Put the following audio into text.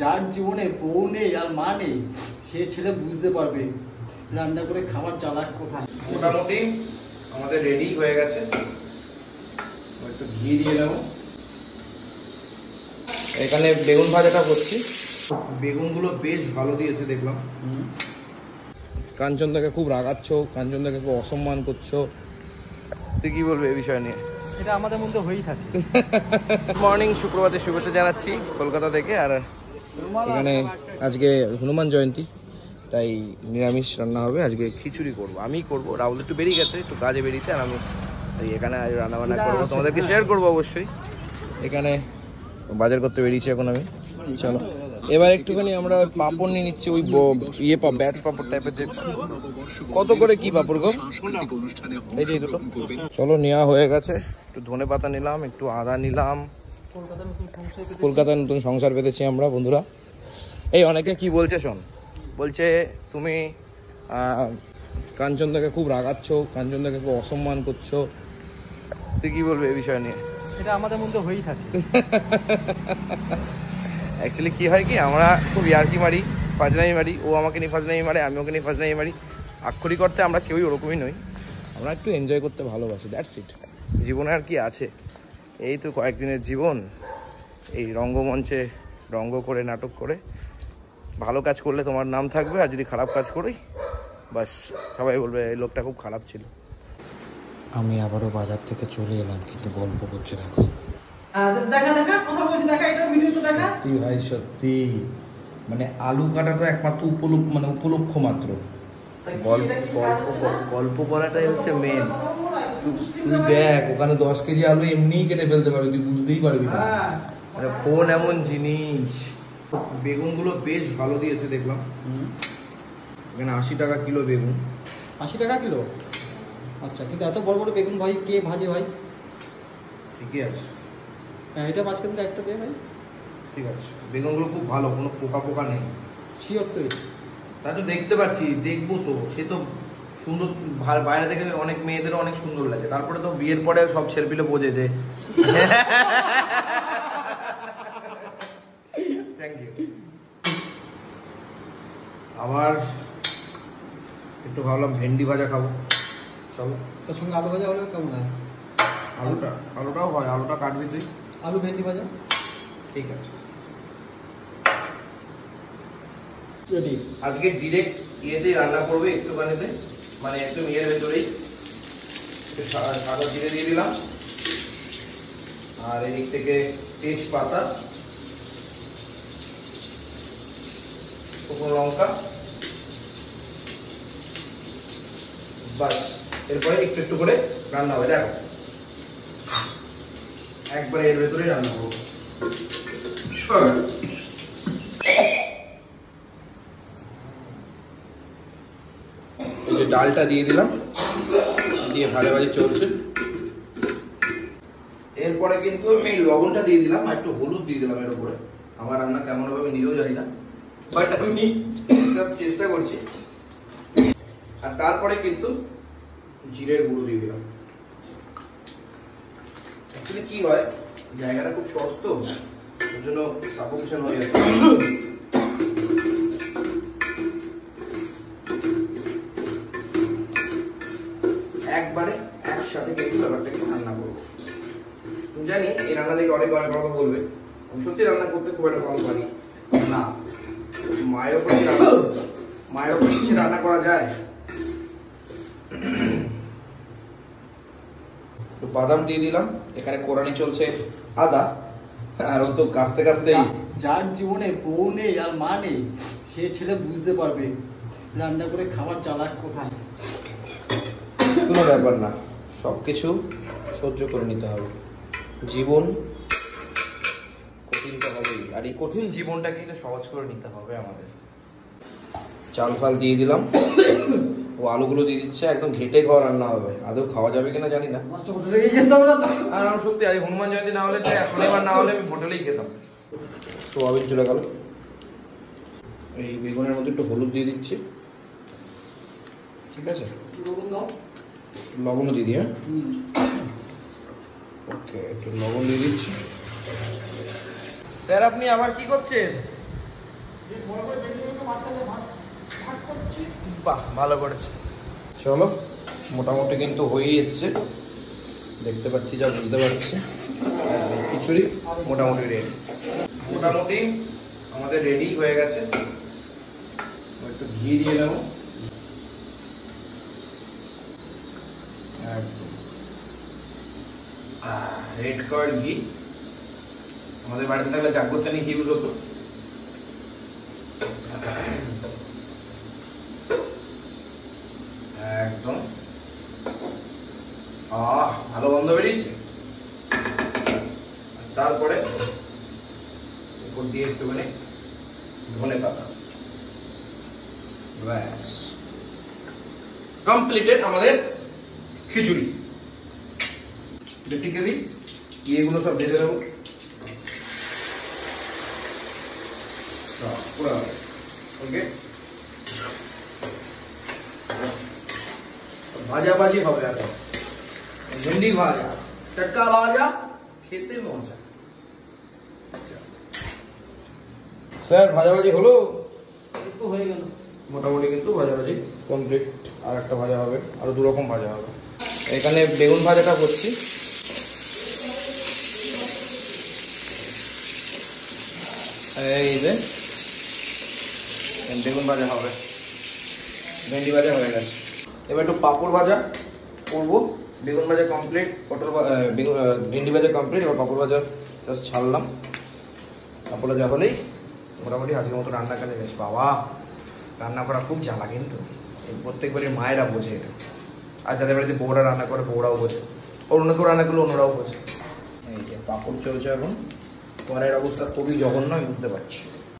যার জীবনে বউ নেই আর মা নেই সে ছেলে বুঝতে পারবে রান্না করে খাবার চালাক কোথায়। মোটামুটি আমাদের রেডি হয়ে গেছে, একটু ঘি দিয়ে নেবো। এখানে বেগুন ভাজাটা করছি, বেগুনগুলো বেশ ভালো দিয়েছে দেখলাম। কাঞ্চনদাকে খুব রাগাচ্ছ, কাঞ্চনদাকে খুব অসম্মান করছো, তুই কি বলবে এই বিষয় নিয়ে? এটা আমাদের মধ্যে হয়েই থাকে। গুড মর্নিং, শুক্রবারের শুভেচ্ছা জানাচ্ছি কলকাতা থেকে। আর এখানে আজকে হনুমান জয়ন্তী, তাই নিরামিষ রান্না হবে। আজকে খিচুড়ি করবো, আমি করবো। রাহুল একটু বেরিয়ে গেছে, একটু কাজে বেরিয়েছে, আর আমি এখানে আজ রান্না বান্না করবো, তোমাদেরকে শেয়ার করবো অবশ্যই। এখানে বাজার করতে বেরিয়েছি এখন আমি। চলো এবার একটুখানি আমরা পাঁপড় নিয়ে নিচ্ছি, ওই ইয়ে ব্যাট পাঁপড় টাইপের। যে কত করে কি পাঁপড় গো? এই যে দুটো। চলো নেওয়া হয়ে গেছে। একটু ধনে পাতা নিলাম, একটু আদা নিলাম। কলকাতার নতুন সংসার পেতেছি আমরা বন্ধুরা। এই অনেকে কি বলছে শোন, বলছে তুমি কাঞ্চনদাকে খুব রাগাচ্ছ, কাঞ্চনদাকে খুব অসম্মান করছো, তুই কি বলবে এই বিষয় নিয়ে? এটা আমাদের মধ্যে হয়েই থাকে। অ্যাকচুয়ালি কি হয় কি, আমরা খুব ইয়ার্কি মারি, ফাজলামি মারি। ও আমাকে নিয়ে ফাজলামি মারে, আমি ওকে নিয়ে ফাজলামি মারি। আক্ষরিক অর্থে আমরা কেউই ওরকমই নই, আমরা একটু এনজয় করতে ভালোবাসি, দ্যাটস ইট। জীবনে আর কি আছে, এই তো কয়েকদিনের জীবন। এই রঙ্গমঞ্চে রঙ্গ করে, নাটক করে ভালো কাজ করলে তোমার নাম থাকবে, আর যদি খারাপ কাজ করি বাস সবাই বলবে এই লোকটা খুব খারাপ ছিল। আমি আবারও বাজার থেকে চলে এলাম, কিন্তু গল্প করছে দেখো। সত্যি ভাই সত্যি, মানে আলু কাটাটা একমাত্র উপলক্ষ মাত্র, গল্প করাটাই হচ্ছে মেন। তুই দেখ ওখানে 10 কেজি আলু এমনিই কেটে ফেলতে পারবি, তুই বুঝতেই পারবি না। মানে ফোন এমন জিনিস। বেগুনগুলো বেশ ভালো দিয়েছে দেখলাম। এখানে 80 টাকা কিলো বেগুন। 80 টাকা কিলো? আচ্ছা, কিন্তু এত বড় বড় বেগুন ভাই কে ভাজে ভাই? ঠিকই আছে, হ্যাঁ এটা মাঝখান থেকে একটা দে ভাই। ঠিক আছে, বেগুনগুলো খুব ভালো, কোনো পোকা পোকা নেই। শিওর তো? তাই তো দেখতে পাচ্ছি, দেখবো তো। সে তো সুন্দর, বাইরে থেকে অনেক মেয়েদেরও অনেক সুন্দর লাগে, তারপরে তো বিয়ের পরে সব ছেলেপিলে বোঝে যে। Thank you. আবার একটু ভাবলাম ভেন্ডি ভাজা খাবো, চলো। তার সঙ্গে আলু ভাজা হলে কেমন হয়? আলুটাও হয়, আলুটা কাটবি তুই। আলু ভেন্ডি ভাজা, ঠিক আছে। রেডি। আজকে ডিরেক্ট ইয়েতেই রান্না করবে, একটুখানিতে, মানে একটু ইয়ের ভেতরেই। সাদা জিরে দিয়ে দিলাম, আর এদিক থেকে তেজপাতা, শুকনো লঙ্কা, বাস। এরপরে একটু একটু করে রান্না হবে, দেখো একবারে এর ভেতরেই রান্না করবো। এই যে ডালটা দিয়ে দিলাম, দিয়ে ভাজাভাজি চলছে। এরপরে কিন্তু আমি লবণটা দিয়ে দিলাম, আর একটু হলুদ দিয়ে দিলাম এর উপরে। আমার রান্না কেমন হবে আমি নিজেও জানি না, বাট আমি চেষ্টা করছি। আর তারপরে কিন্তু জিরের গুঁড়ো দিয়ে দিলাম। অ্যাকচুয়ালি কি হয়, জায়গাটা খুব শর্ট তো, ওর জন্য সাফোকেশন হয়ে যাচ্ছে। একবারে একসাথে কিন্তু ব্যাপারটাকে রান্না করবো। তুমি জানি এই রান্না থেকে অনেক অনেক কথা বলবে, আমি সত্যি রান্না করতে খুব একটা ভালো পারি না। মায়ের ওপরে কিছু রান্না করা যায়। একটু বাদাম দিয়ে দিলাম, এখানে কোরানি চলছে আদা, আর ও তো কাস্তে কাস্তে। যার জীবনে বউ নেই আর মা নেই সে ছেলে বুঝতে পারবে রান্না করে খাবার চালাক কোথায়। কোনো ব্যাপার না, সবকিছু সহ্য করে নিতে হবে। জীবন কঠিন তো হবেই, আর এই কঠিন জীবনটাকে একটু সহজ করে নিতে হবে আমাদের। চাল ফাল দিয়ে দিলাম, ও আলুগুলো দিয়ে দিচ্ছে, একদম ঘেটে খাওয়া রান্না হবে। আদৌ খাওয়া যাবে কিনা জানি না। আর আমার সত্যি আজ হনুমান জয়ন্তী না হলে, শনিবার না হলে আমি হোটেলেই খেতাম। সোয়াবিন চলে গেল, এই বেগুনের মধ্যে একটু হলুদ দিয়ে দিচ্ছি, ঠিক আছে? লবণও দিয়ে দিই, হ্যাঁ ওকে, একটু লবণ দিয়ে দিচ্ছি। স্যার আপনি আবার কি করছেন? বাহ, ভালো করেছে। চলো, মোটামুটি কিন্তু হয়েই এসছে, দেখতে পাচ্ছি, যা বুঝতে পারছি। খিচুড়ি মোটামুটি রেডি, মোটামুটি আমাদের রেডি হয়ে গেছে। একটু ঘি দিয়ে নেবো, রেড কার্ড ঘি। আমাদের বাড়িতে থাকলে জাগ্রসানি ঘি ইউজ হতো। একদম ভালো গন্ধ বেরিয়েছে। তারপরে উপর দিয়ে একটুখানি ধনে পাতা। ব্যাস, কমপ্লিটেড আমাদের খিচুড়ি। বেসিক্যালি এগুলো সব ভেজে নেবো। ওকে, ভাজাভাজি হবে এখন। ভেন্ডি ভাজা, টাটকা ভাজা, খেতে মজা। স্যার, ভাজাভাজি হলো? একটু হয়ে গেল মোটামুটি, কিন্তু ভাজাভাজি কমপ্লিট। আর একটা ভাজা হবে, আরো 2 রকম ভাজা হবে। এখানে বেগুন ভাজাটা করছি। এই যে বেগুন ভাজা হবে, ভেন্ডি ভাজা হয়ে গেছে। এবার একটু পাঁপড় ভাজা করবো। বেগুন ভাজা কমপ্লিট, ভেন্ডি ভাজা কমপ্লিট। এবার পাঁপড় ভাজা জাস্ট ছাড়লাম। পাঁপড় ভাজা হলেই মোটামুটি আজকের মতো রান্না কাজে গেছে। বাবা, রান্না করা খুব জ্বালা, কিন্তু প্রত্যেকবারই মায়েরা বোঝে এটা। আর যাদের বাড়িতে বউরা রান্না করে, বউরাও বোঝে। অন্য কেউ রান্না করলে অন্যরাও বোঝে। এই যে পাঁপড় চলছে এখন। কড়াইয়ের অবস্থা খুবই জঘন্য, আমি বুঝতে পারছি।